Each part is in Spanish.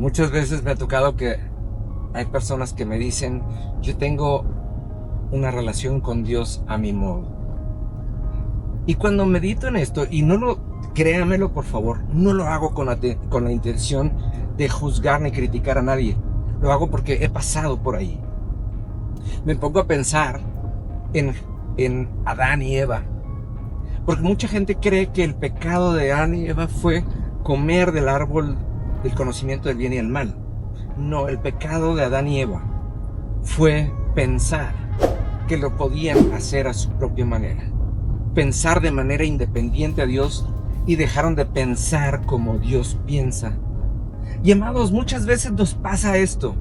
Muchas veces me ha tocado que hay personas que me dicen, yo tengo una relación con Dios a mi modo. Y cuando medito en esto, créamelo por favor, no lo hago con la intención de juzgar ni criticar a nadie. Lo hago porque he pasado por ahí. Me pongo a pensar en, en Adán y Eva. Porque mucha gente cree que el pecado de Adán y Eva fue comer del árbol del conocimiento del bien y el mal. No, el pecado de Adán y Eva fue pensar que lo podían hacer a su propia manera. Pensar de manera independiente a Dios y dejaron de pensar como Dios piensa. Y amados, muchas veces nos pasa esto.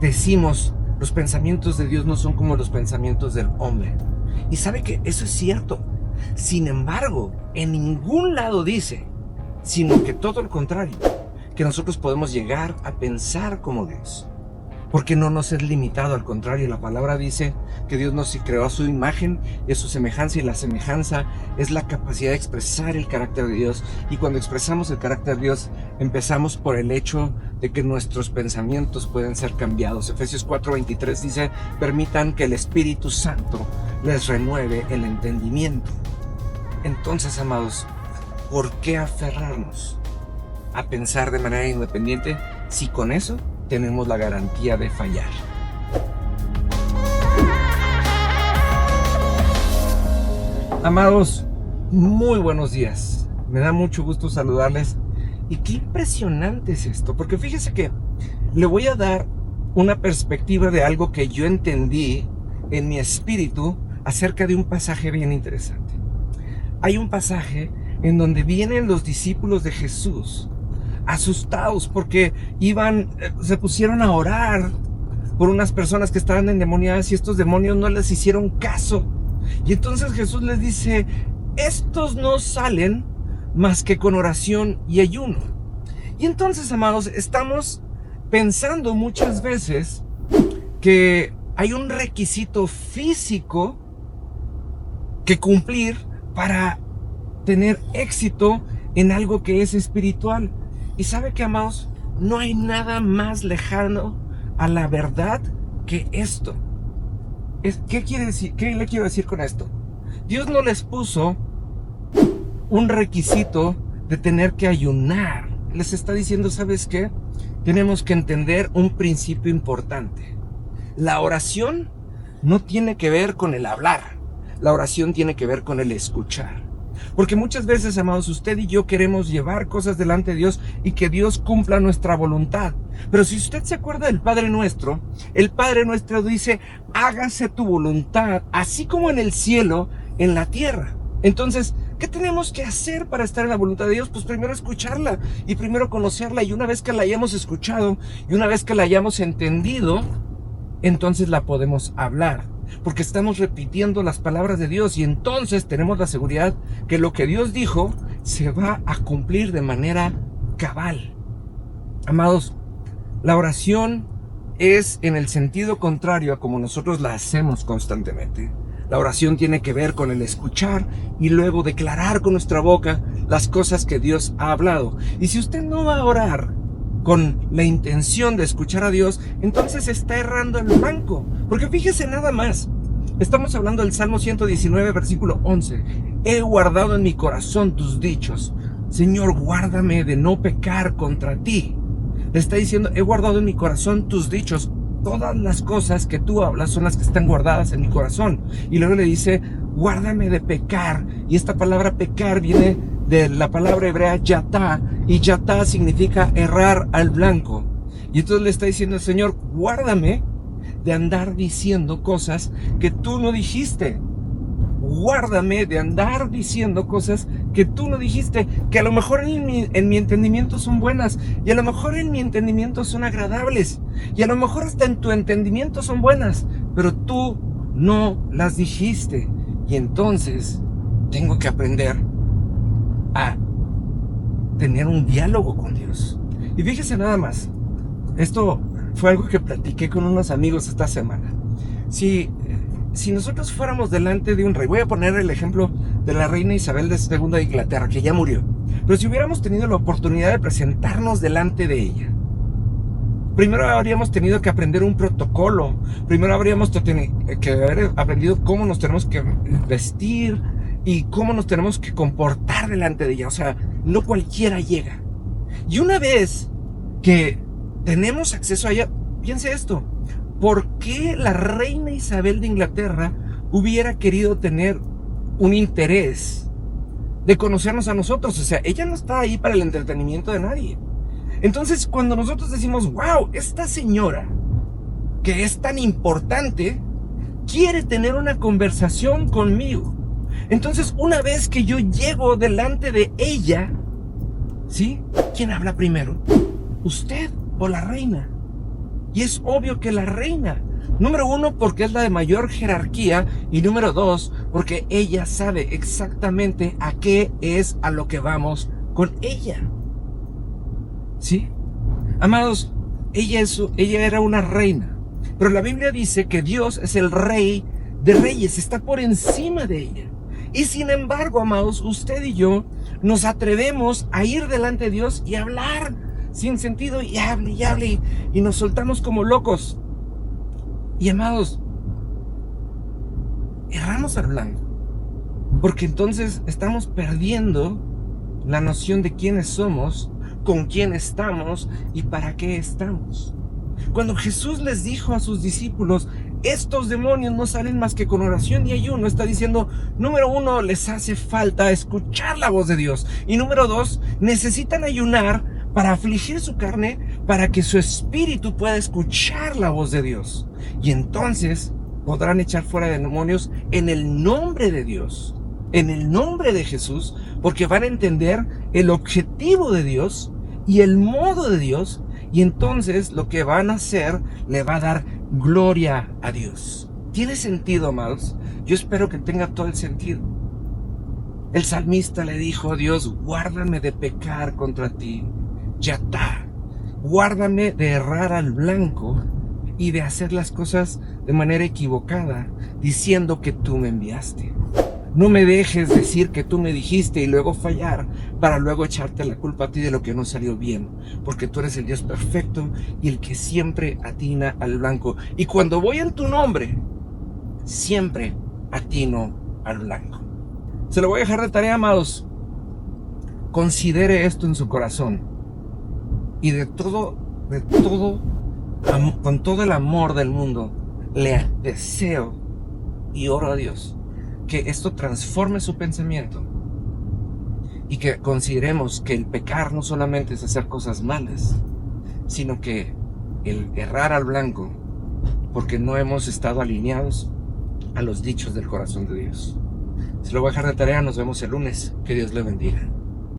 Decimos, los pensamientos de Dios no son como los pensamientos del hombre. Y sabe que eso es cierto. Sin embargo, en ningún lado dice, sino que todo lo contrario, que nosotros podemos llegar a pensar como Dios. Porque no nos es limitado, al contrario, la palabra dice que Dios nos creó a su imagen y a su semejanza, y la semejanza es la capacidad de expresar el carácter de Dios. Y cuando expresamos el carácter de Dios, empezamos por el hecho de que nuestros pensamientos pueden ser cambiados. Efesios 4:23 dice, permitan que el Espíritu Santo les renueve el entendimiento. Entonces, amados, ¿por qué aferrarnos a pensar de manera independiente si con eso tenemos la garantía de fallar? Amados, muy buenos días. Me da mucho gusto saludarles. Y qué impresionante es esto, porque fíjese que le voy a dar una perspectiva de algo que yo entendí en mi espíritu acerca de un pasaje bien interesante. Hay un pasaje en donde vienen los discípulos de Jesús asustados porque se pusieron a orar por unas personas que estaban endemoniadas y estos demonios no les hicieron caso. Y entonces Jesús les dice, estos no salen más que con oración y ayuno. Y entonces, amados, estamos pensando muchas veces que hay un requisito físico que cumplir para tener éxito en algo que es espiritual. Y sabe que, amados, no hay nada más lejano a la verdad que esto. ¿Qué quiere decir? ¿Qué le quiero decir con esto? Dios no les puso un requisito de tener que ayunar. Les está diciendo, ¿sabes qué? Tenemos que entender un principio importante. La oración no tiene que ver con el hablar. La oración tiene que ver con el escuchar. Porque muchas veces, amados, usted y yo queremos llevar cosas delante de Dios y que Dios cumpla nuestra voluntad. Pero si usted se acuerda del Padre Nuestro, el Padre Nuestro dice, hágase tu voluntad, así como en el cielo, en la tierra. Entonces, ¿qué tenemos que hacer para estar en la voluntad de Dios? Pues primero escucharla y primero conocerla. Y una vez que la hayamos escuchado y una vez que la hayamos entendido, entonces la podemos hablar. Porque estamos repitiendo las palabras de Dios y entonces tenemos la seguridad que lo que Dios dijo se va a cumplir de manera cabal. Amados, la oración es en el sentido contrario a como nosotros la hacemos constantemente. La oración tiene que ver con el escuchar y luego declarar con nuestra boca las cosas que Dios ha hablado. Y si usted no va a orar con la intención de escuchar a Dios, entonces está errando el blanco. Porque fíjese nada más, estamos hablando del Salmo 119, versículo 11. He guardado en mi corazón tus dichos. Señor, guárdame de no pecar contra ti. Le está diciendo, he guardado en mi corazón tus dichos. Todas las cosas que tú hablas son las que están guardadas en mi corazón. Y luego le dice, guárdame de pecar. Y esta palabra pecar viene de la palabra hebrea yatá, y yatá significa errar al blanco. Y entonces le está diciendo, Señor, guárdame de andar diciendo cosas que tú no dijiste. Guárdame de andar diciendo cosas que tú no dijiste, que a lo mejor en mi entendimiento son buenas, y a lo mejor en mi entendimiento son agradables, y a lo mejor hasta en tu entendimiento son buenas, pero tú no las dijiste. Y entonces tengo que aprender a tener un diálogo con Dios. Y fíjese nada más, esto fue algo que platiqué con unos amigos esta semana. Si nosotros fuéramos delante de un rey, voy a poner el ejemplo de la reina Isabel II de Inglaterra, que ya murió, Pero si hubiéramos tenido la oportunidad de presentarnos delante de ella, primero habríamos tenido que aprender un protocolo. Primero habríamos que haber aprendido cómo nos tenemos que vestir y cómo nos tenemos que comportar delante de ella. O sea, no cualquiera llega. Y una vez que tenemos acceso a ella, piense esto: ¿por qué la reina Isabel de Inglaterra hubiera querido tener un interés de conocernos a nosotros? O sea, ella no está ahí para el entretenimiento de nadie. Entonces, cuando nosotros decimos, wow, esta señora que es tan importante quiere tener una conversación conmigo. Entonces, una vez que yo llego delante de ella, ¿sí? ¿Quién habla primero? ¿Usted o la reina? Y es obvio que la reina. Número uno, porque es la de mayor jerarquía. Y número dos, porque ella sabe exactamente a qué es a lo que vamos con ella. ¿Sí? Amados, ella era una reina. Pero la Biblia dice que Dios es el rey de reyes, está por encima de ella. Y sin embargo, amados, usted y yo nos atrevemos a ir delante de Dios y hablar sin sentido, y hable, y nos soltamos como locos. Y amados, erramos al blanco, porque entonces estamos perdiendo la noción de quiénes somos, con quién estamos y para qué estamos. Cuando Jesús les dijo a sus discípulos, estos demonios no salen más que con oración y ayuno, está diciendo, número uno, les hace falta escuchar la voz de Dios. Y número dos, necesitan ayunar para afligir su carne, para que su espíritu pueda escuchar la voz de Dios. Y entonces podrán echar fuera demonios en el nombre de Dios, en el nombre de Jesús, porque van a entender el objetivo de Dios y el modo de Dios. Y entonces lo que van a hacer le va a dar gloria a Dios. ¿Tiene sentido, amados? Yo espero que tenga todo el sentido. El salmista le dijo a Dios, guárdame de pecar contra ti. Yatá, guárdame de errar al blanco y de hacer las cosas de manera equivocada, diciendo que tú me enviaste. No me dejes decir que tú me dijiste y luego fallar para luego echarte la culpa a ti de lo que no salió bien, porque tú eres el Dios perfecto y el que siempre atina al blanco. Y cuando voy en tu nombre, siempre atino al blanco. Se lo voy a dejar de tarea, amados. Considere esto en su corazón y con todo el amor del mundo, le deseo y oro a Dios que esto transforme su pensamiento y que consideremos que el pecar no solamente es hacer cosas malas, sino que el errar al blanco porque no hemos estado alineados a los dichos del corazón de Dios. Se lo voy a dejar de tarea, nos vemos el lunes, que Dios le bendiga.